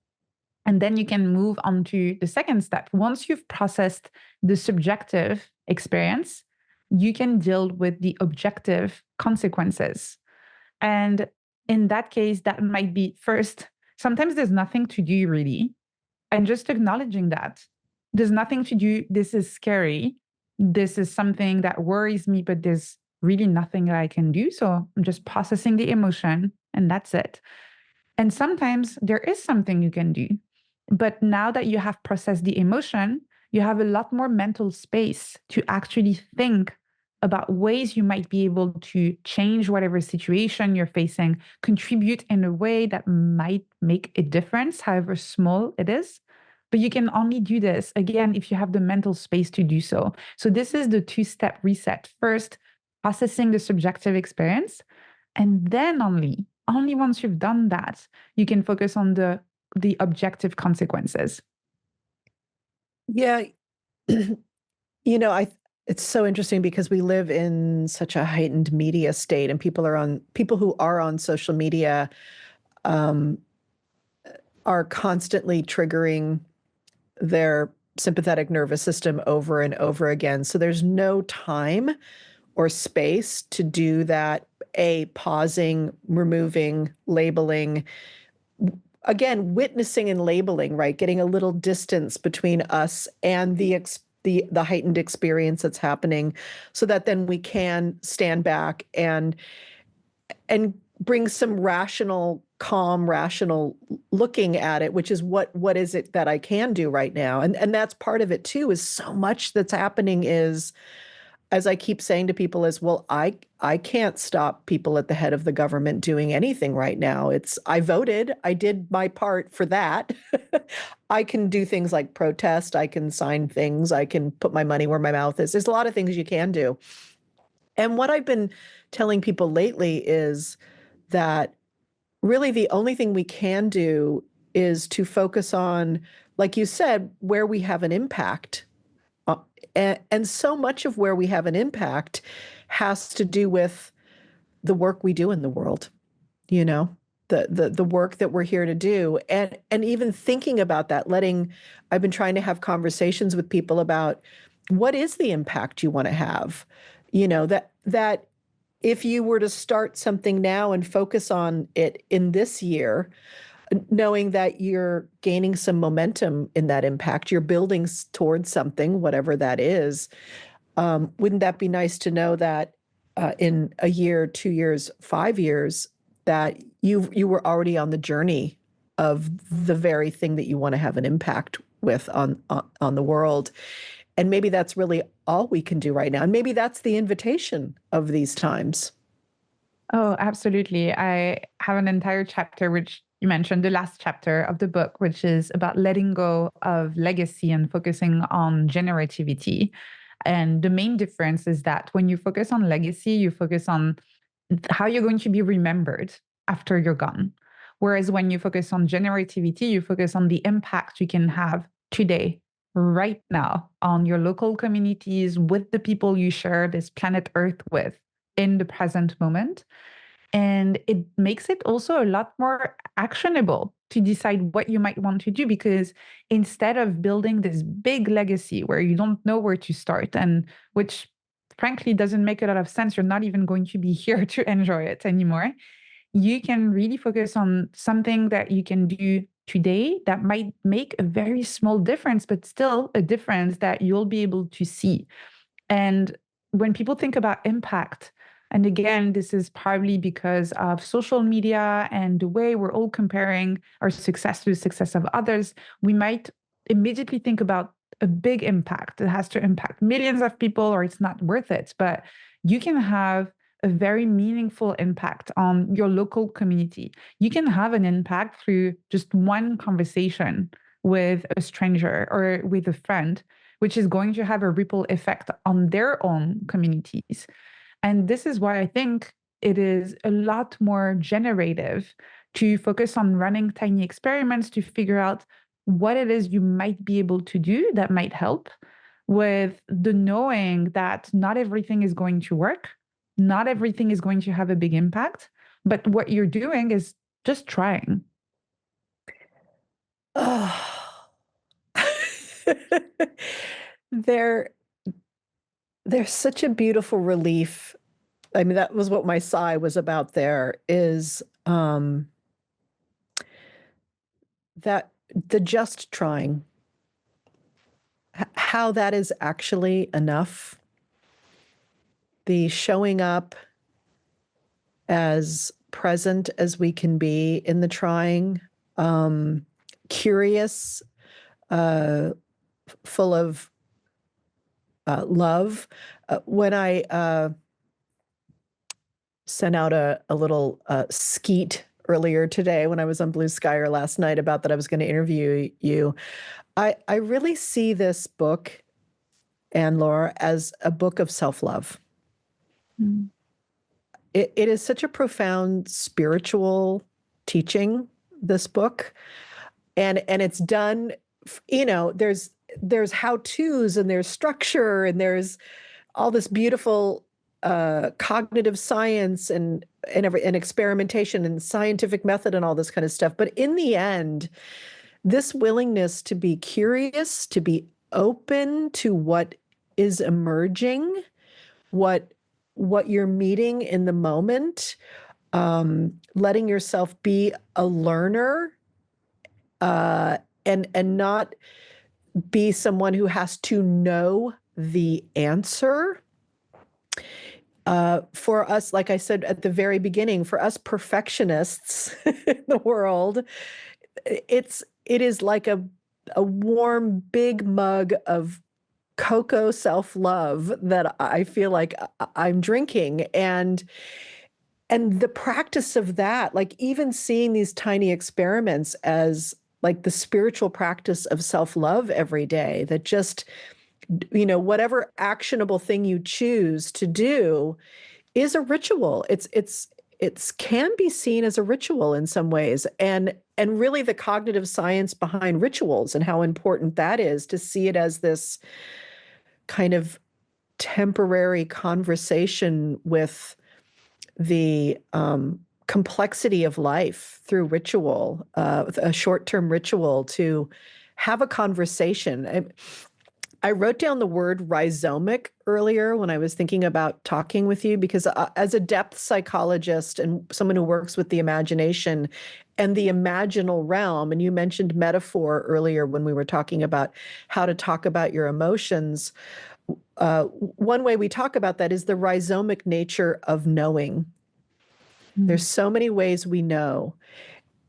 And then you can move on to the second step. Once you've processed the subjective experience, you can deal with the objective consequences. And in that case, that might be first, sometimes there's nothing to do really. And just acknowledging that there's nothing to do. This is scary. This is something that worries me, but there's really nothing that I can do. So I'm just processing the emotion, and that's it. And sometimes there is something you can do. But now that you have processed the emotion, you have a lot more mental space to actually think about ways you might be able to change whatever situation you're facing, contribute in a way that might make a difference, however small it is. But you can only do this, again, if you have the mental space to do so. So this is the two-step reset. First, processing the subjective experience, and then only once you've done that, you can focus on the objective consequences. Yeah. I it's so interesting because we live in such a heightened media state, and people who are on social media um, are constantly triggering their sympathetic nervous system over and over again. So there's no time or space to do that, pausing, removing, labeling, again, witnessing and labeling, right? Getting a little distance between us and the heightened experience that's happening, so that then we can stand back and bring some rational, calm, rational looking at it, which is what is it that I can do right now? And that's part of it too, is so much that's happening is, as I keep saying to people, is, well, I can't stop people at the head of the government doing anything right now. I voted, I did my part for that. I can do things like protest, I can sign things, I can put my money where my mouth is. There's a lot of things you can do. And what I've been telling people lately is that really the only thing we can do is to focus on, like you said, where we have an impact. And so much of where we have an impact has to do with the work we do in the world, you know, the work that we're here to do. And even thinking about that, I've been trying to have conversations with people about what is the impact you want to have, that if you were to start something now and focus on it in this year, knowing that you're gaining some momentum in that impact, you're building towards something, whatever that is. Wouldn't that be nice to know that in a year, 2 years, 5 years, that you were already on the journey of the very thing that you want to have an impact with on the world. And maybe that's really all we can do right now. And maybe that's the invitation of these times. Oh, absolutely. I have an entire chapter, which you mentioned, the last chapter of the book, which is about letting go of legacy and focusing on generativity. And the main difference is that when you focus on legacy, you focus on how you're going to be remembered after you're gone. Whereas when you focus on generativity, you focus on the impact you can have today, right now, on your local communities, with the people you share this planet Earth with in the present moment. And it makes it also a lot more actionable to decide what you might want to do, because instead of building this big legacy where you don't know where to start, and which frankly doesn't make a lot of sense, you're not even going to be here to enjoy it anymore. You can really focus on something that you can do today that might make a very small difference, but still a difference that you'll be able to see. And when people think about impact, and again, this is probably because of social media and the way we're all comparing our success to the success of others, we might immediately think about a big impact that has to impact millions of people, or it's not worth it. But you can have a very meaningful impact on your local community. You can have an impact through just one conversation with a stranger or with a friend, which is going to have a ripple effect on their own communities. And this is why I think it is a lot more generative to focus on running tiny experiments to figure out what it is you might be able to do that might help, with the knowing that not everything is going to work, not everything is going to have a big impact, but what you're doing is just trying. Oh. there there's such a beautiful relief. I mean, that was what my sigh was about there, is that the just trying, how that is actually enough. The showing up as present as we can be in the trying, curious, full of love. When I sent out a little skeet earlier today when I was on Blue Sky, or last night, about that I was going to interview you, I really see this book, Anne-Laure, as a book of self-love. Mm. It is such a profound spiritual teaching, this book. And it's done, there's how-tos, and there's structure, and there's all this beautiful cognitive science and experimentation and scientific method and all this kind of stuff. But in the end, this willingness to be curious, to be open to what is emerging, what you're meeting in the moment, letting yourself be a learner, and not be someone who has to know the answer. For us, like I said at the very beginning, for us perfectionists in the world, it is like a warm, big mug of cocoa self-love that I feel like I'm drinking. And the practice of that, like even seeing these tiny experiments as like the spiritual practice of self-love every day, that just, whatever actionable thing you choose to do is a ritual. It's can be seen as a ritual in some ways. And really the cognitive science behind rituals and how important that is, to see it as this kind of temporary conversation with the complexity of life through ritual, a short-term ritual, to have a conversation. I wrote down the word rhizomic earlier when I was thinking about talking with you, because as a depth psychologist and someone who works with the imagination and the imaginal realm, and you mentioned metaphor earlier when we were talking about how to talk about your emotions, one way we talk about that is the rhizomic nature of knowing. There's so many ways we know.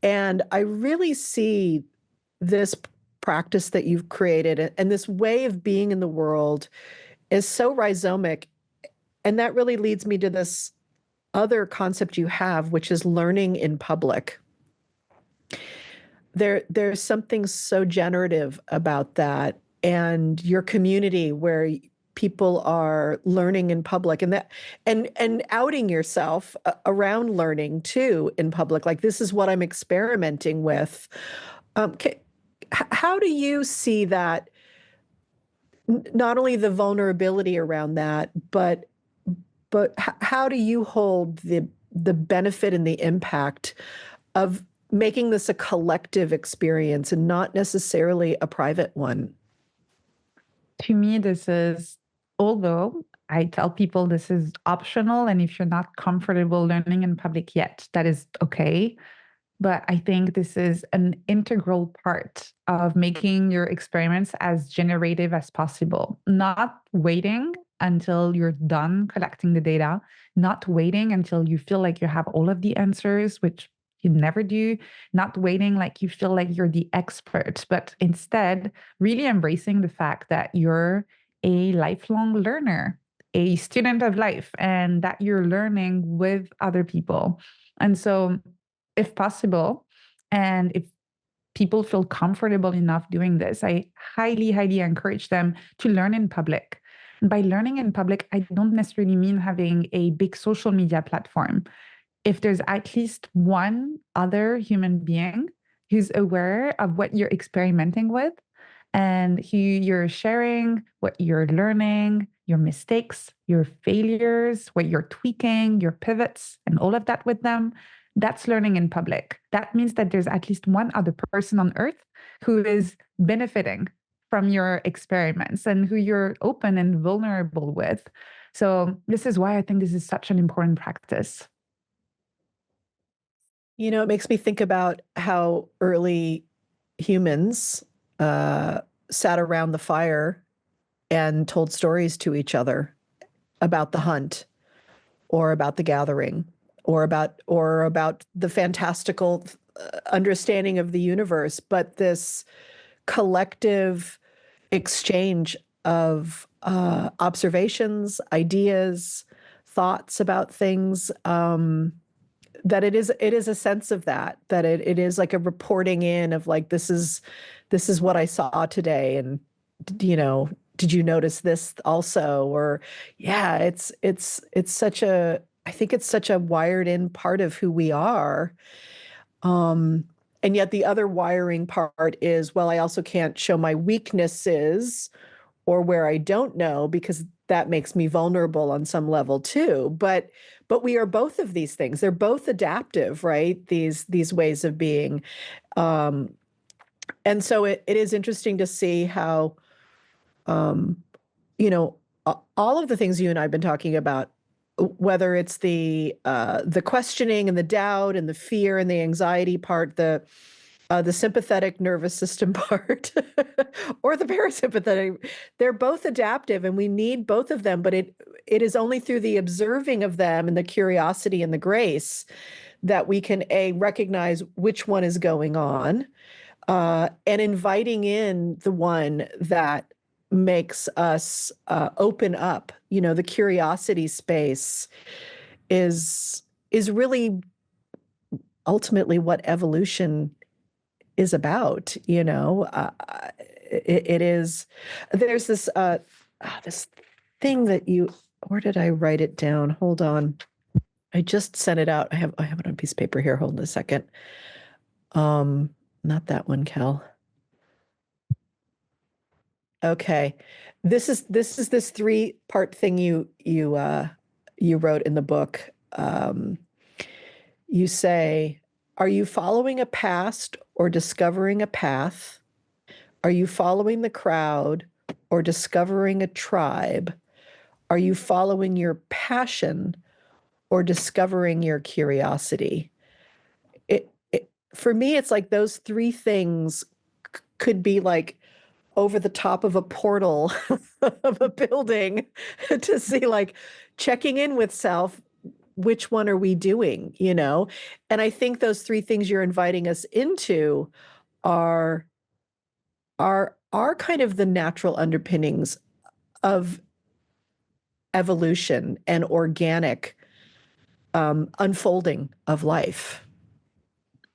And I really see this practice that you've created and this way of being in the world is so rhizomic. And that really leads me to this other concept you have, which is learning in public. There's something so generative about that, and your community where people are learning in public, and outing yourself around learning too in public. Like, this is what I'm experimenting with. How do you see that? Not only the vulnerability around that, but how do you hold the benefit and the impact of making this a collective experience and not necessarily a private one? To me, this is, although I tell people this is optional, and if you're not comfortable learning in public yet, that is okay. But I think this is an integral part of making your experiments as generative as possible, not waiting until you're done collecting the data, not waiting until you feel like you have all of the answers, which you never do, not waiting like you feel like you're the expert, but instead really embracing the fact that you're a lifelong learner, a student of life, and that you're learning with other people. And so, if possible, and if people feel comfortable enough doing this, I highly, highly encourage them to learn in public. And by learning in public, I don't necessarily mean having a big social media platform. If there's at least one other human being who's aware of what you're experimenting with and who you're sharing what you're learning, your mistakes, your failures, what you're tweaking, your pivots, and all of that with them, that's learning in public. That means that there's at least one other person on earth who is benefiting from your experiments and who you're open and vulnerable with. So, this is why I think this is such an important practice. It makes me think about how early humans sat around the fire and told stories to each other about the hunt or about the gathering or about the fantastical understanding of the universe. But this collective exchange of observations, ideas, thoughts about things, that it is a sense of that it is like a reporting in of like, this is what I saw today, and did you notice this also? Or yeah, it's such a, I think it's such a wired in part of who we are. And yet the other wiring part is, well, I also can't show my weaknesses or where I don't know, because that makes me vulnerable on some level too. But we are both of these things. They're both adaptive, right? These ways of being. And so it is interesting to see how, all of the things you and I have been talking about, whether it's the questioning and the doubt and the fear and the anxiety part, the sympathetic nervous system part or the parasympathetic, they're both adaptive and we need both of them, but it is only through the observing of them and the curiosity and the grace that we can recognize which one is going on, and inviting in the one that makes us open up. The curiosity space is really ultimately what evolution is about. It is. There's this thing that where did I write it down? Hold on. I just sent it out. I have it on a piece of paper here. Hold on a second. Not that one, Cal. Okay. This is this 3-part thing you wrote in the book. You say, are you following a past or discovering a path? Are you following the crowd or discovering a tribe? Are you following your passion or discovering your curiosity? For me, it's like those 3 things could be like over the top of a portal of a building to see, like, checking in with self, which one are we doing, And I think those three things you're inviting us into are are kind of the natural underpinnings of evolution and organic unfolding of life.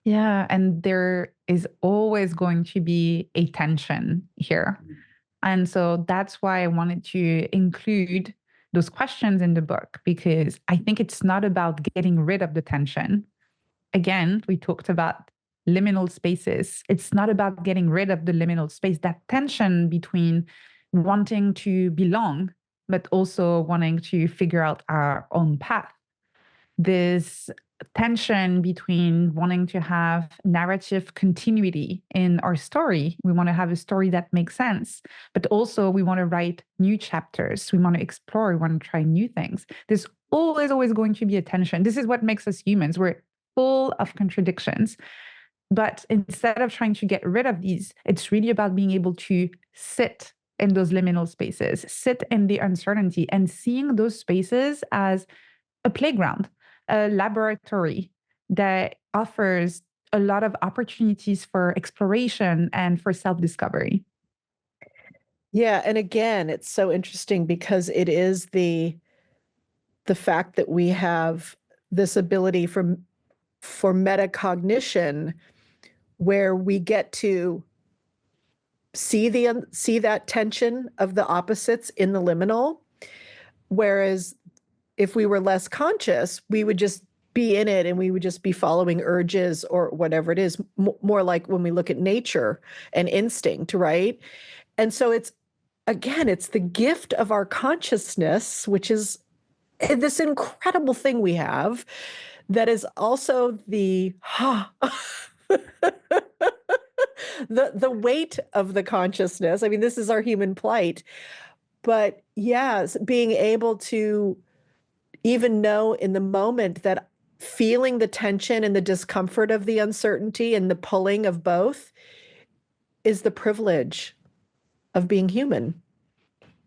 Yeah, and there is always going to be a tension here. And so that's why I wanted to include those questions in the book, because I think it's not about getting rid of the tension. Again, we talked about liminal spaces. It's not about getting rid of the liminal space, that tension between wanting to belong, but also wanting to figure out our own path. This tension between wanting to have narrative continuity in our story. We want to have a story that makes sense, but also we want to write new chapters. We want to explore, we want to try new things. There's always going to be a tension. This is what makes us humans. We're full of contradictions. But instead of trying to get rid of these, it's really about being able to sit in those liminal spaces, sit in the uncertainty, and seeing those spaces as a playground, a laboratory that offers a lot of opportunities for exploration and for self-discovery. Yeah, and again, it's so interesting because it is the fact that we have this ability for metacognition where we get to see that tension of the opposites in the liminal, whereas if we were less conscious, we would just be in it and we would just be following urges or whatever it is, more like when we look at nature and instinct, right? And so it's the gift of our consciousness, which is this incredible thing we have that is also the the weight of the consciousness. I mean, this is our human plight. But yes, being able to even know in the moment that feeling the tension and the discomfort of the uncertainty and the pulling of both is the privilege of being human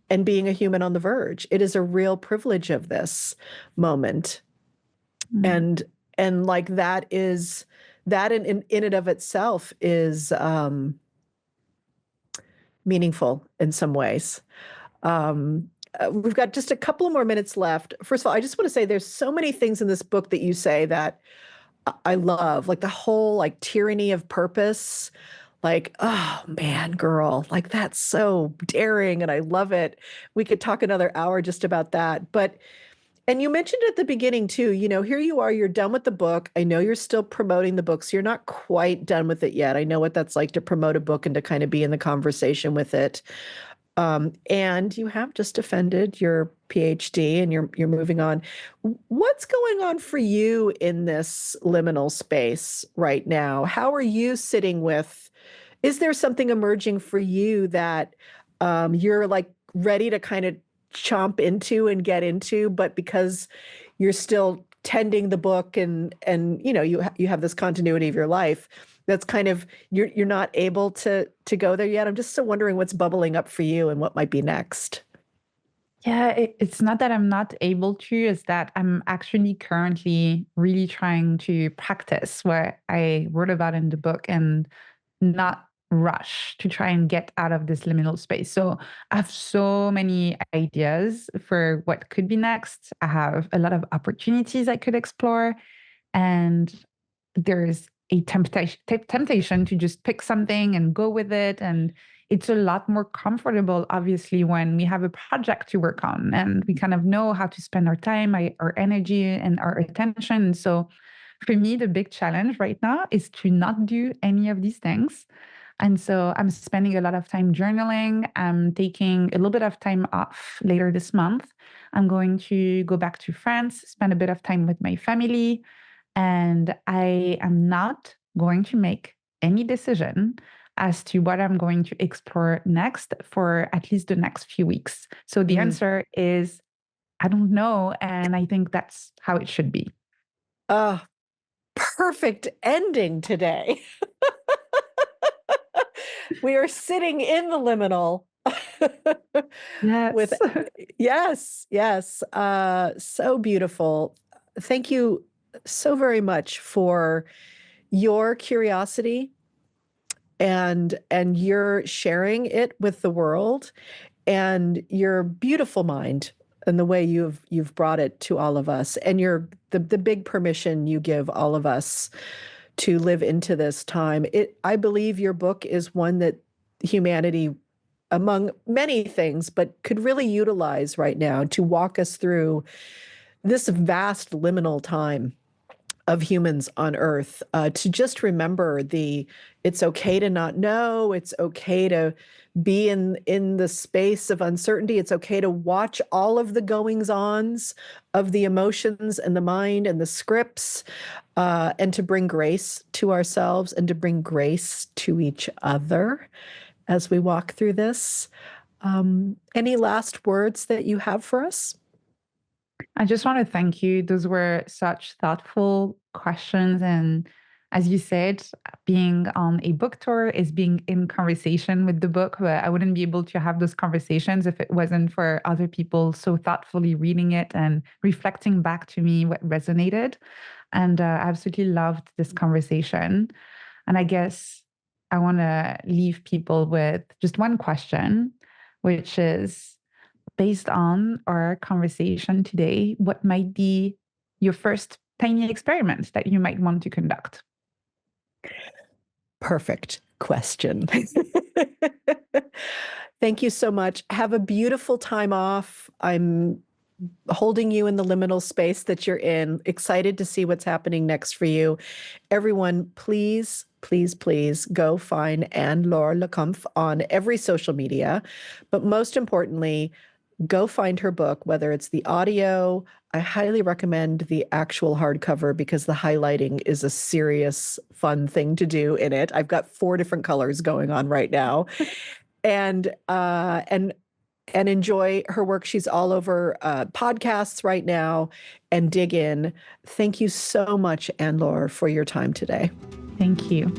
and being a human on the verge. It is a real privilege of this moment. And like that is that in and of itself is meaningful in some ways. We've got just a couple of more minutes left. First of all, I just want to say there's so many things in this book that you say that I love, like the whole like tyranny of purpose. Like, oh man, girl, like that's so daring and I love it. We could talk another hour just about that. And you mentioned at the beginning too, here you are, you're done with the book. I know you're still promoting the book, so you're not quite done with it yet. I know what that's like to promote a book and to kind of be in the conversation with it. And you have just defended your PhD and you're moving on. What's going on for you in this liminal space right now? How are you sitting with, is there something emerging for you that you're like ready to kind of chomp into and get into, but because you're still tending the book and you have this continuity of your life, that's kind of you're not able to go there yet? I'm just so wondering what's bubbling up for you and what might be next. Yeah, it's not that I'm not able to, it's that I'm actually currently really trying to practice what I wrote about in the book and not rush to try and get out of this liminal space. So I have so many ideas for what could be next. I have a lot of opportunities I could explore. And there's a temptation to just pick something and go with it. And it's a lot more comfortable, obviously, when we have a project to work on and we kind of know how to spend our time, our energy, and our attention. So for me, the big challenge right now is to not do any of these things. And so I'm spending a lot of time journaling. I'm taking a little bit of time off later this month. I'm going to go back to France, spend a bit of time with my family. And I am not going to make any decision as to what I'm going to explore next for at least the next few weeks. So the answer is, I don't know. And I think that's how it should be. Perfect ending today. We are sitting in the liminal. Yes. With yes, so beautiful. thank you so very much for your curiosity and your sharing it with the world and your beautiful mind and the way you've brought it to all of us and the big permission you give all of us to live into this time. I believe your book is one that humanity, among many things, but could really utilize right now to walk us through this vast liminal time of humans on Earth, to just remember it's okay to not know, it's okay to be in the space of uncertainty, it's okay to watch all of the goings-ons of the emotions and the mind and the scripts, and to bring grace to ourselves and to bring grace to each other as we walk through this. Any last words that you have for us? I just want to thank you. Those were such thoughtful questions. And as you said, being on a book tour is being in conversation with the book. But I wouldn't be able to have those conversations if it wasn't for other people so thoughtfully reading it and reflecting back to me what resonated. And I absolutely loved this conversation. And I guess I want to leave people with just one question, which is, based on our conversation today, what might be your first tiny experiment that you might want to conduct? Perfect question. Thank you so much. Have a beautiful time off. I'm holding you in the liminal space that you're in. Excited to see what's happening next for you. Everyone, please, please, please go find Anne-Laure LeCunff on every social media. But most importantly, go find her book, whether it's the audio. I highly recommend the actual hardcover because the highlighting is a serious, fun thing to do in it. I've got 4 different colors going on right now. And enjoy her work. She's all over podcasts right now, and dig in. Thank you so much, Anne-Laure, for your time today. Thank you.